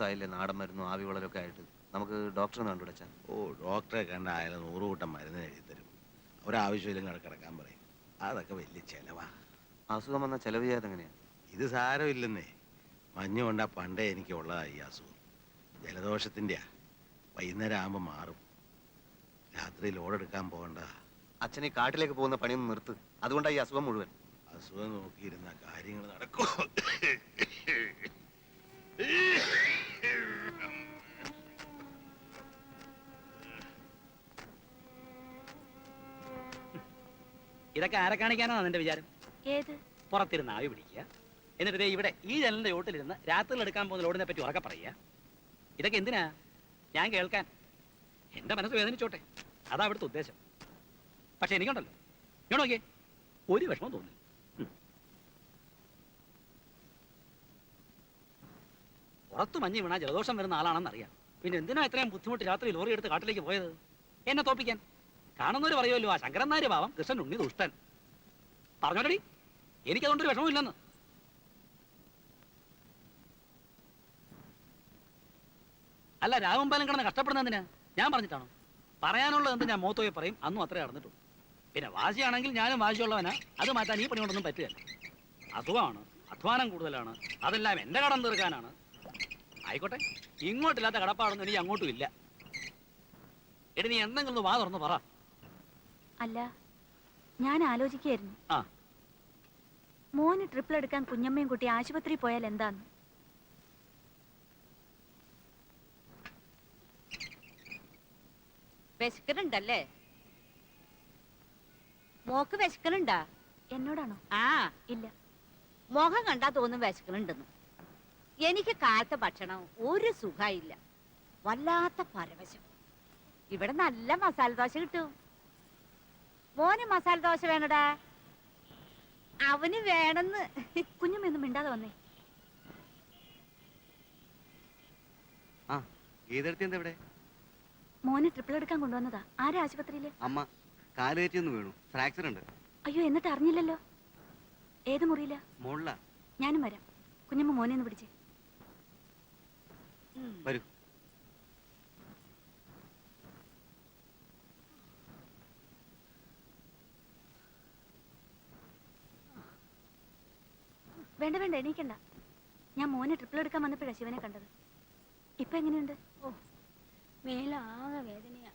ആയില്ലേ നാടൻ മരുന്നും ആവി വളരൊക്കെ ആയിട്ട് നമുക്ക് ഡോക്ടറെ കണ്ടുപിടിച്ചാൽ. ഓ, ഡോക്ടറെ കണ്ട അയാൾ 100 കൂട്ടം മരുന്ന് എഴുതി തരും. ഒരാവശ്യമില്ലെങ്കിൽ കിടക്കാൻ പറയും. അതൊക്കെ വലിയ ചെലവാ. അസുഖം വന്ന ചെലവ് ചെയ്യാതെ എങ്ങനെയാ? ഇത് സാരമില്ലെന്നേ. മഞ്ഞ് കൊണ്ടാ പണ്ടേ എനിക്ക് ഉള്ളതാ ഈ അസുഖം. ജലദോഷത്തിൻ്റെയാ. വൈകുന്നേരം ആകുമ്പോൾ മാറും. രാത്രി ലോഡെടുക്കാൻ പോകണ്ട. അച്ഛനെ കാട്ടിലേക്ക് പോകുന്ന പണിയൊന്നും നിർത്ത്. അതുകൊണ്ടാണ് ഈ അസുഖം മുഴുവൻ. അസുഖം നോക്കിയിരുന്ന കാര്യങ്ങൾ നടക്കും. ഇതൊക്കെ ആരെ കാണിക്കാനാണ് നിന്റെ വിചാരം? ഏത്? പുറത്തിരുന്ന് ആവി പിടിക്കുക, എന്നിട്ട് ദേ ഇവിടെ ഈ ജനലിന്റെ ചോട്ടിലിരുന്ന് രാത്രിയിൽ എടുക്കാൻ പോകുന്ന ലോഡിനെ പറ്റി ഉറക്കെ പറയുക. ഇതൊക്കെ എന്തിനാ? ഞാൻ കേൾക്കാൻ. എന്റെ മനസ്സ് വേദനിച്ചോട്ടെ, അതാ അവിടുത്തെ ഉദ്ദേശം. പക്ഷെ എനിക്കുണ്ടല്ലോ, ഞാൻ നോക്കിയേ, ഒരു വിഷമം തോന്നി. പുറത്ത് മഞ്ഞ് വീണാ ജലദോഷം വരുന്ന ആളാണെന്നറിയാം. പിന്നെ എന്തിനാ ഇത്രയും ബുദ്ധിമുട്ട് രാത്രി ലോറി എടുത്ത് കാട്ടിലേക്ക് പോയത്? എന്നെ തോപ്പിക്കാൻ. കാണുന്നവര് പറയുമല്ലോ, ആ ശങ്കരൻ നായർ പാവം, കൃഷ്ണൻ ഉണ്ണി ദുഷ്ടൻ. പറഞ്ഞോട്ടടി, എനിക്കതുകൊണ്ടൊരു വിഷമമില്ലെന്ന്. അല്ല, രാമമ്പാലം കിടന്ന് കഷ്ടപ്പെടുന്ന എന്തിനാ? ഞാൻ പറഞ്ഞിട്ടാണോ? പറയാനുള്ളത് എന്ത് ഞാൻ മോത്തോയെ പറയും. അന്നും അത്രേ നടന്നിട്ടുള്ളൂ. പിന്നെ വാശിയാണെങ്കിൽ ഞാനും വാശിയുള്ളവനാ. അത് മാറ്റാൻ ഈ പണി കൊണ്ടൊന്നും പറ്റുകയല്ല. അസുഖമാണ്, അധ്വാനം കൂടുതലാണ്, അതെല്ലാം എന്റെ കടം തീർക്കാനാണ്. ആയിക്കോട്ടെ, ഇങ്ങോട്ടില്ലാത്ത കടപ്പാടൊന്നും എനിക്ക് അങ്ങോട്ടും ഇല്ല. എടി, നീ എന്തെങ്കിലും വാ തുറന്ന് പറ. അല്ല, ഞാൻ ആലോചിക്കായിരുന്നു, ആ, മോന് ട്രിപ്പിൾ എടുക്കാൻ കുഞ്ഞമ്മയും കുട്ടി ആശുപത്രി പോയാൽ എന്താന്ന്. വിശക്കനുണ്ടല്ലേ? മോക്ക് വിശക്കനുണ്ടാ? എന്നോടാണോ? ആ, ഇല്ല. മുഖം കണ്ടാ തോന്നും വിശക്കനുണ്ടെന്ന്. എനിക്ക് കാലത്തെ ഭക്ഷണം ഒരു സുഖമില്ല, വല്ലാത്ത പരവശം. ഇവിടെ നല്ല മസാല ദോശ കിട്ടും. മോന് മസാല ദോശ വേണടാ. അവന് വേണമെന്ന്. കുഞ്ഞമ്മയൊന്നും മിണ്ടാതെ വന്നേ. ആ, ഗീതടുത്ത് എന്താ ഇവിടെ? മോന് ട്രിപ്പിൾ എടുക്കാൻ കൊണ്ടുവന്നതാ. ആരാ ആശുപത്രിയില്? അമ്മ കാലുകയറ്റി ഒന്ന് വീണു, ഫ്രാക്ചർ ഉണ്ട്. അയ്യോ, എന്നിട്ട് അറിഞ്ഞില്ലല്ലോ. ഏത് മുറിയില്ല? മോളിലാ. ഞാനും വരാം. കുഞ്ഞമ്മ മോനെ ഒന്ന് പിടിച്ചേ. വരൂ. വേണ്ട വേണ്ട, എണീക്കണ്ട. ഞാൻ മോനെ ട്രിപ്പിൾ എടുക്കാൻ വന്നപ്പോഴാ ശിവനെ കണ്ടത്. ഇപ്പൊ എങ്ങനെയുണ്ട്? ഓ, മേലാകെ വേദനയാ.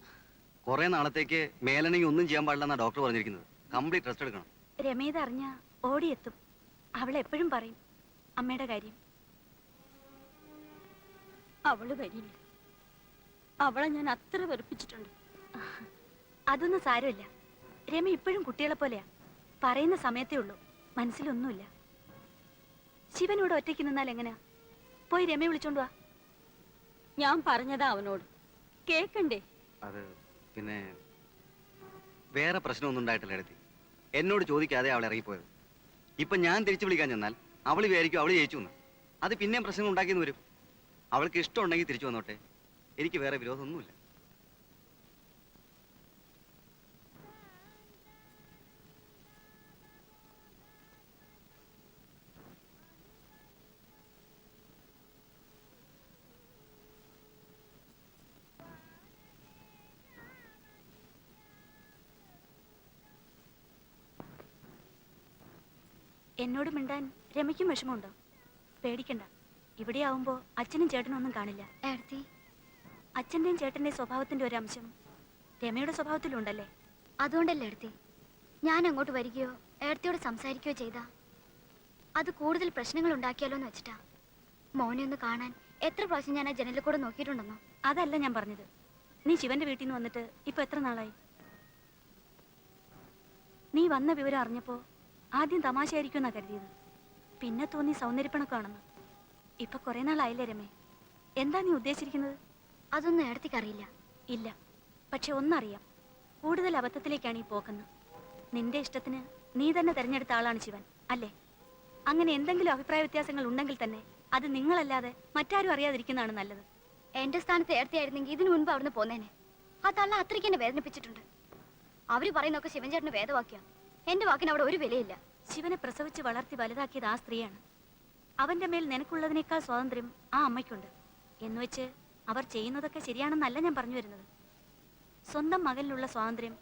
കുറെ നാളത്തേക്ക് മേലണെങ്കിൽ ഒന്നും ചെയ്യാൻ പാടില്ലെന്നാ ഡോക്ടർ പറഞ്ഞിരിക്കുന്നത്. കംപ്ലീറ്റ് റെസ്റ്റ് എടുക്കണം. രമേത് അറിഞ്ഞ ഓടിയെത്തും. അവൾ എപ്പോഴും പറയും അമ്മയുടെ കാര്യം. അവള് വരില്ല. അവളെ ഞാൻ അത്ര വെറുപ്പിച്ചിട്ടുണ്ട്. അതൊന്നും സാരമില്ല. രമ ഇപ്പോഴും കുട്ടികളെ പോലെയാ. പറയുന്ന സമയത്തേ ഉള്ളൂ, മനസ്സിലൊന്നുമില്ല. ശിവനോട് ഒറ്റയ്ക്ക് നിന്നാൽ എങ്ങനെയാ? പോയി രമയെ വിളിച്ചോണ്ട് വാ. ഞാൻ പറഞ്ഞതാ അവനോട്, കേക്കണ്ടേ? അത് പിന്നെ വേറെ പ്രശ്നമൊന്നും ഉണ്ടായിട്ടില്ല എടുത്തി. എന്നോട് ചോദിക്കാതെ അവൾ ഇറങ്ങിപ്പോയത്. ഇപ്പൊ ഞാൻ തിരിച്ചു വിളിക്കാൻ ചെന്നാൽ അവൾ വിചാരിക്കും അവള് ജയിച്ചു എന്ന്. അത് പിന്നെയും പ്രശ്നങ്ങൾ ഉണ്ടാക്കിയെന്ന് വരും. അവൾക്ക് ഇഷ്ടമുണ്ടെങ്കിൽ തിരിച്ചു വന്നോട്ടെ, എനിക്ക് വേറെ വിരോധമൊന്നുമില്ല. എന്നോട് മിണ്ടാൻ രമയ്ക്കും വിഷമമുണ്ടോ? പേടിക്കണ്ട. ഇവിടെ ആവുമ്പോ അച്ഛനും ചേട്ടനും ഒന്നും കാണില്ല. അച്ഛന്റെയും ചേട്ടന്റെയും സ്വഭാവത്തിന്റെ ഒരു അംശം രമയുടെ സ്വഭാവത്തിലുണ്ടല്ലേ? അതുകൊണ്ടല്ലേ എടുത്തി ഞാൻ അങ്ങോട്ട് വരികയോ ഏടത്തിയോട് സംസാരിക്കുകയോ ചെയ്താ അത് കൂടുതൽ പ്രശ്നങ്ങൾ ഉണ്ടാക്കിയാലോ എന്ന് വെച്ചിട്ടാ. മോനെ ഒന്ന് കാണാൻ എത്ര പ്രാവശ്യം ഞാൻ ആ ജനലിൽ കൂടെ നോക്കിയിട്ടുണ്ടെന്നോ? അതല്ല ഞാൻ പറഞ്ഞത്. നീ ശിവന്റെ വീട്ടിൽ നിന്ന് വന്നിട്ട് ഇപ്പൊ എത്ര നാളായി? നീ വന്ന വിവരം അറിഞ്ഞപ്പോ ആദ്യം തമാശയായിരിക്കും എന്നാ കരുതിയത്. പിന്നെ തോന്നി സൗന്ദര്യപ്പണക്കാണെന്ന്. ഇപ്പൊ കുറെ നാളായില്ലേ രമേ? എന്താ നീ ഉദ്ദേശിച്ചിരിക്കുന്നത്? അതൊന്നും ഏടത്തിക്കറിയില്ല. ഇല്ല, പക്ഷെ ഒന്നറിയാം, കൂടുതൽ അബദ്ധത്തിലേക്കാണ് ഈ പോക്കെന്ന്. നിന്റെ ഇഷ്ടത്തിന് നീ തന്നെ തെരഞ്ഞെടുത്ത ആളാണ് ശിവൻ, അല്ലേ? അങ്ങനെ എന്തെങ്കിലും അഭിപ്രായ വ്യത്യാസങ്ങൾ ഉണ്ടെങ്കിൽ തന്നെ അത് നിങ്ങളല്ലാതെ മറ്റാരും അറിയാതിരിക്കുന്നതാണ് നല്ലത്. എന്റെ സ്ഥാനത്ത് ഏടത്തിയായിരുന്നെങ്കിൽ ഇതിനു മുൻപ് അവിടുന്ന് പോന്നേനെ. ആ തള്ള അത്രയ്ക്ക് എന്നെ വേദനിപ്പിച്ചിട്ടുണ്ട്. അവര് പറയുന്നൊക്കെ ശിവൻചേട്ടന് വേദവാക്യ. എന്റെ വാക്കിന് അവിടെ ഒരു വിലയില്ല. ശിവനെ പ്രസവിച്ച് വളർത്തി വലുതാക്കിയത് ആ സ്ത്രീയാണ്. അവന്റെ മേൽ നിനക്കുള്ളതിനേക്കാൾ സ്വാതന്ത്ര്യം ആ അമ്മയ്ക്കുണ്ട്. എന്നുവെച്ച് അവർ ചെയ്യുന്നതൊക്കെ ശരിയാണെന്നല്ല ഞാൻ പറഞ്ഞു വരുന്നത്. സ്വന്തം മകനിലുള്ള സ്വാതന്ത്ര്യം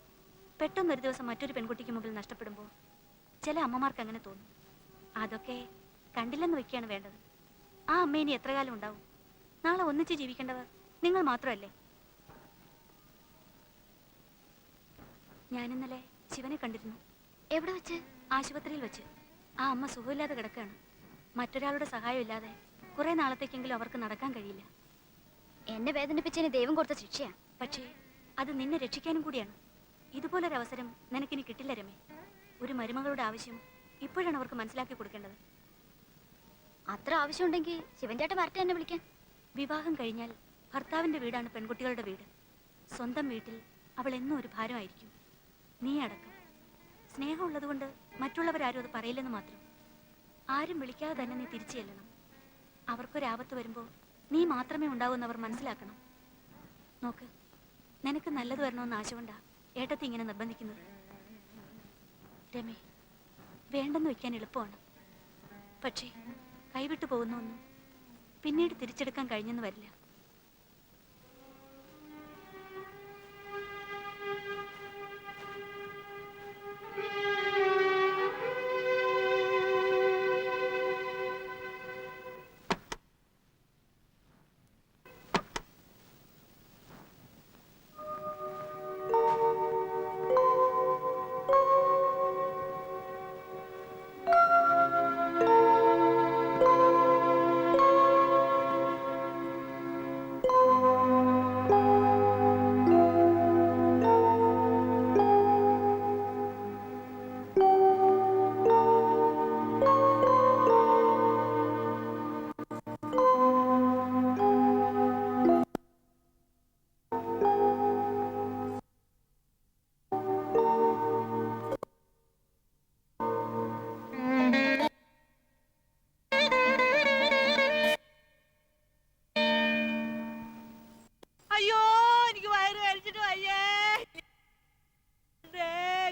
പെട്ടെന്നൊരു ദിവസം മറ്റൊരു പെൺകുട്ടിക്ക് മുമ്പിൽ നഷ്ടപ്പെടുമ്പോൾ ചില അമ്മമാർക്ക് അങ്ങനെ തോന്നും. അതൊക്കെ കണ്ടില്ലെന്ന് വെക്കുകയാണ് വേണ്ടത്. ആ അമ്മ ഇനി എത്ര കാലം ഉണ്ടാവും? നാളെ ഒന്നിച്ച് ജീവിക്കേണ്ടവർ നിങ്ങൾ മാത്രമല്ലേ? ഞാനിന്നലെ ശിവനെ കണ്ടിരുന്നു. എവിടെ വെച്ച്? ആശുപത്രിയിൽ വെച്ച്. ആ അമ്മ സുഖമില്ലാതെ കിടക്കുകയാണ്. മറ്റൊരാളുടെ സഹായം ഇല്ലാതെ കുറെ നാളത്തേക്കെങ്കിലും അവർക്ക് നടക്കാൻ കഴിയില്ല. എന്നെ വേദനിപ്പിച്ചതിന് ദൈവം കൊടുത്ത ശിക്ഷയാ. പക്ഷേ അത് നിന്നെ രക്ഷിക്കാനും കൂടിയാണ്. ഇതുപോലൊരവസരം നിനക്കിനി കിട്ടില്ല രമേ. ഒരു മരുമകളുടെ ആവശ്യം ഇപ്പോഴാണ് അവർക്ക് മനസ്സിലാക്കി കൊടുക്കേണ്ടത്. അത്ര ആവശ്യമുണ്ടെങ്കിൽ ശിവൻ ചേട്ടൻ വരട്ടെ എന്നെ വിളിക്കാൻ. വിവാഹം കഴിഞ്ഞാൽ ഭർത്താവിന്റെ വീടാണ് പെൺകുട്ടികളുടെ വീട്. സ്വന്തം വീട്ടിൽ അവൾ എന്നും ഒരു ഭാരമായിരിക്കും, നീ അടക്കം. സ്നേഹമുള്ളതുകൊണ്ട് മറ്റുള്ളവരാരും അത് പറയില്ലെന്ന് മാത്രം. ആരും വിളിക്കാതെ തന്നെ നീ തിരിച്ചു ചെല്ലണം. അവർക്കൊരാപത്ത് വരുമ്പോൾ നീ മാത്രമേ ഉണ്ടാവൂന്ന് അവർ മനസ്സിലാക്കണം. നോക്ക്, നിനക്ക് നല്ലത് വരണമെന്ന് ആശ കൊണ്ടാ ഏട്ടത്തി ഇങ്ങനെ നിർബന്ധിക്കുന്നത്. രമേ, വേണ്ടെന്ന് വെക്കാൻ എളുപ്പമാണ്. പക്ഷേ കൈവിട്ടു പോകുന്നൊന്നും പിന്നീട് തിരിച്ചെടുക്കാൻ കഴിഞ്ഞെന്ന് വരില്ല. അയ്യോ, എനിക്ക് വയറ് കഴിച്ചിട്ട് വയ്യേ.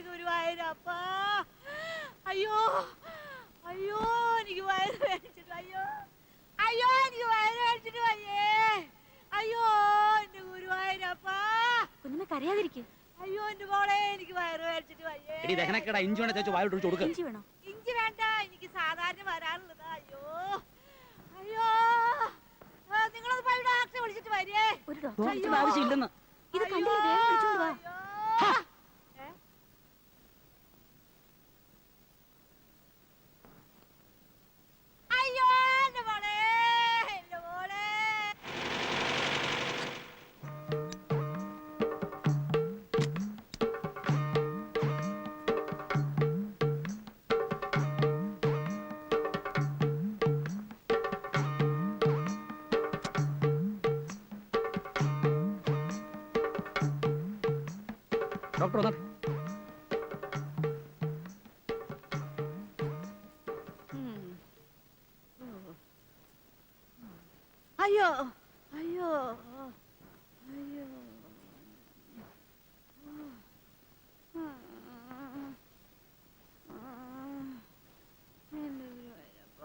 ഗുരുവായൂരപ്പ, അയ്യോ അയ്യോ, എനിക്ക് വയറ് കഴിച്ചിട്ട് അയ്യോ അയ്യോ, എനിക്ക് വയറ് കഴിച്ചിട്ട് വയ്യേ. അയ്യോ എന്റെ ഗുരുവായൂരപ്പ. കുഞ്ഞമ്മ കരയാതിരിക്കും. അയ്യോ എന്റെ മോളെ, എനിക്ക് വയറ് കഴിച്ചിട്ട് വയ്യേ. എടി ദഹനക്കേടാ, ഇഞ്ചി വേണ ചേച്ചി വായോട്ട് ഒഴിച്ച് കൊടുക്ക്. ഇഞ്ചി വേണോ? ഇഞ്ചി വേണ്ട, എനിക്ക് സാധാരണ വരാറുള്ളതാ. അയ്യോ അയ്യോ, നിങ്ങളത് പോയി ഡോക്ടറെ വിളിച്ചിട്ട് വരികേ. ഒരു ഡോക്ടറുടെ ആവശ്യമില്ലെന്ന്. ഇത് കണ്ടില്ലേ, വേഗം വിളിച്ചോണ്ട് വാ. അയ്യോ എന്റെ മോളെ, എന്റെ മോളെ. ഡോക്ടർ വന്നാ അയ്യോ അയ്യോ അയ്യോ, എന്റെ ഗുരുവായൂരപ്പ.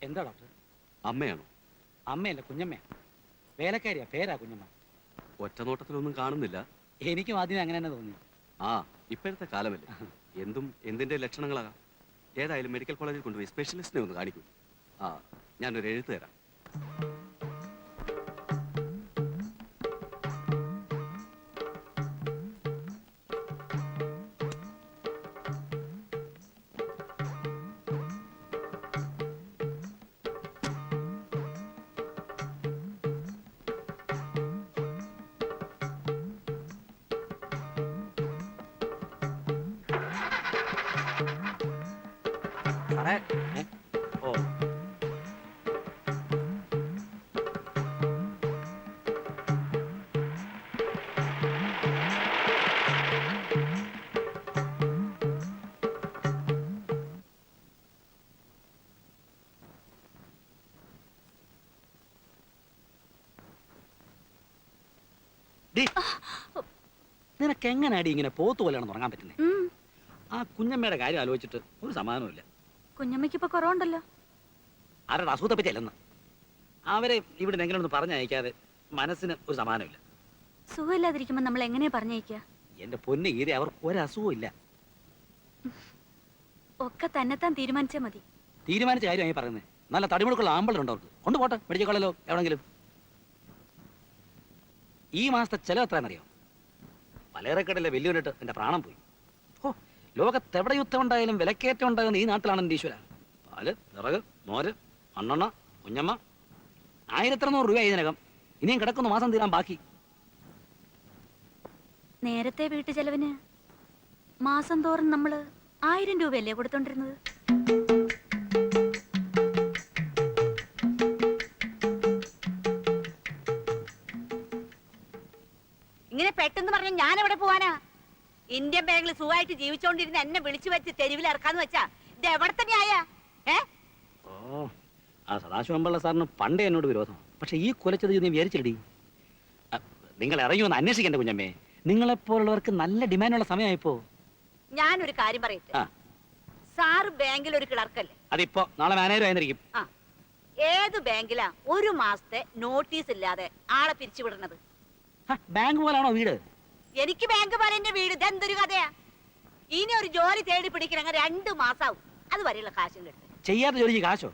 എന്താ ഡോക്ടർ? അമ്മയാണോ? അമ്മയല്ല, കുഞ്ഞമ്മയാ. വേലക്കാരിയാ, പേരാ കുഞ്ഞമ്മ. ഒറ്റ നോട്ടത്തിലൊന്നും കാണുന്നില്ല. എനിക്കും ആദ്യം അങ്ങനെ തന്നെ തോന്നി. ആ, ഇപ്പോഴത്തെ കാലമല്ലേ, എന്തും എന്തിന്റെ ലക്ഷണങ്ങളാകാം. ഏതായാലും മെഡിക്കൽ കോളേജിൽ കൊണ്ടുപോയി സ്പെഷ്യലിസ്റ്റിനെ ഒന്ന് കാണിക്കൂ. ആ, ഞാനൊരു എഴുത്ത് തരാം. സാറേ, ഓ നിനക്ക് എങ്ങനെയാടി ഇങ്ങനെ പോത്ത് പോലെയാണ് തുടങ്ങാൻ പറ്റുന്നത്? ഉം. ആ കുഞ്ഞമ്മയുടെ കാര്യം ആലോചിച്ചിട്ട് ഒരു സമാധാനമില്ല. കുഞ്ഞമ്മയ്ക്ക് ഇപ്പൊ കുറവുണ്ടല്ലോ. ആരുടെ അസുഖത്തെ പറ്റി അല്ലെന്ന്. അവരെ ഇവിടെ എങ്ങനെ ഒന്ന് പറഞ്ഞയക്കാതെ മനസ്സിന് ഒരു സമാനമില്ല. സുഖമില്ലാതിരിക്കുമ്പോ നമ്മൾ എങ്ങനെയാ പറഞ്ഞയക്കുക? എന്റെ പൊന്ന് ഈരെ, അവർക്ക് ഒരസുഖവും ഇല്ല. ഒക്കെ തന്നെത്താൻ തീരുമാനിച്ചാ മതി. തീരുമാനിച്ച കാര്യമായി പറയുന്നത്. നല്ല തടിമുടുക്കുള്ള ആമ്പളുണ്ടോ അവർക്ക്? കൊണ്ടുപോട്ടെ, മെഡിക്കൽ കോളേജിലോ എവിടെങ്കിലും. ഈ മാസത്തെ ചെലവ് എത്രയാണെന്നറിയോ? പലചരക്കടയിലെ വെല്ലുവിളിട്ട് എന്റെ പ്രാണം പോയി. ഓ, ലോകത്ത് എവിടെ യുദ്ധം ഉണ്ടായാലും വിലക്കയറ്റം ഉണ്ടാകുന്ന ഈ നാട്ടിലാണ് എൻ്റെ ഈശ്വര. പാല്, വിറക്, മോര്, മണ്ണെണ്ണ, കുഞ്ഞമ്മ. 1300 രൂപ ഇതിനകം. ഇനിയും കിടക്കുന്ന മാസം തീരാൻ ബാക്കി. നേരത്തെ വീട്ടു ചെലവിന് മാസം തോറും നമ്മള് 1000 രൂപയല്ലേ കൊടുത്തോണ്ടിരുന്നത്? ഇങ്ങനെ പെട്ടെന്ന് പറഞ്ഞ ഞാൻ എവിടെ പോവാനാ? ഇന്ത്യൻ ബാങ്കിൽ സുഖമായിട്ട് ജീവിച്ചോണ്ടിരുന്ന എന്നെ വിളിച്ചു വെച്ച് തെരുവിൽ ഇറക്കാന്ന് വെച്ചാ ഇത് എവിടെ തന്നെയായ? ഓ, ആ സദാശിവമ്പിള്ള സാറിന് പണ്ടേ എന്നോട് വിരോധം. പക്ഷെ ഈ കൊലച്ചത് നീ വിചാരിച്ചില്ലടി. നിങ്ങൾ ഇറങ്ങിയൊന്ന് അന്വേഷിക്കണ്ടേ കുഞ്ഞമ്മേ? നിങ്ങളെപ്പോലുള്ളവർക്ക് നല്ല ഡിമാൻഡുള്ള സമയമായിപ്പോ. ഞാനൊരു കാര്യം പറയട്ടെ. ആ. സാറ് ബാങ്കിൽ ഒരു ക്ലർക്കല്ലേ? അതിപ്പോ നാളെ മാനേജർ ആയിരിക്കും. ആ, ഏത് ബാങ്കിലാ ഒരു മാസത്തെ നോട്ടീസ് ഇല്ലാതെ ആളെ പിരിച്ചുവിടുന്നത്? ബാങ്ക് പോലാണോ വീട്? എനിക്ക് ബാങ്ക് പോലെ എന്റെ വീട്. ഇതെന്തൊരു കഥയാ? ഇനി ഒരു ജോലി തേടി പിടിക്കണമെങ്കിൽ 2 മാസാവും. അത് വരെയുള്ള കാശിന്റെ അടുത്ത് ചെയ്യാത്ത ജോലിക്ക് കാശോ?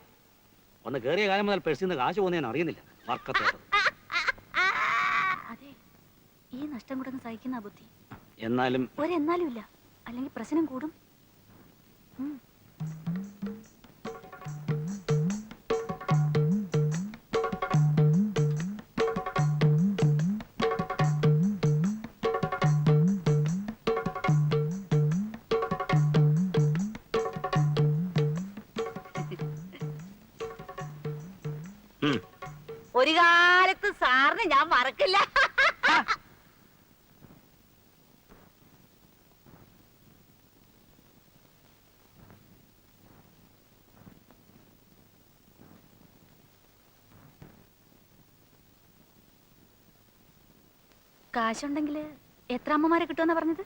ഒന്ന് കേറിയ കാലം മുതൽ പെഴ്സിന്ന് കാശ് പോകുന്നതെന്ന് അറിയുന്നില്ല. വർക്കത്തോട്ട് അതെ, ഈ നഷ്ടം കൂടെ സഹിക്കുന്ന ബുദ്ധി. എന്നാലും ഒരെന്നാലും ഇല്ല, അല്ലെങ്കിൽ പ്രശ്നം കൂടും. ഒരു കാലത്ത് സാറിന് ഞാൻ മറക്കില്ല. കാശുണ്ടെങ്കിൽ എത്ര അമ്മമാരെ കിട്ടുമെന്നാ പറഞ്ഞത്?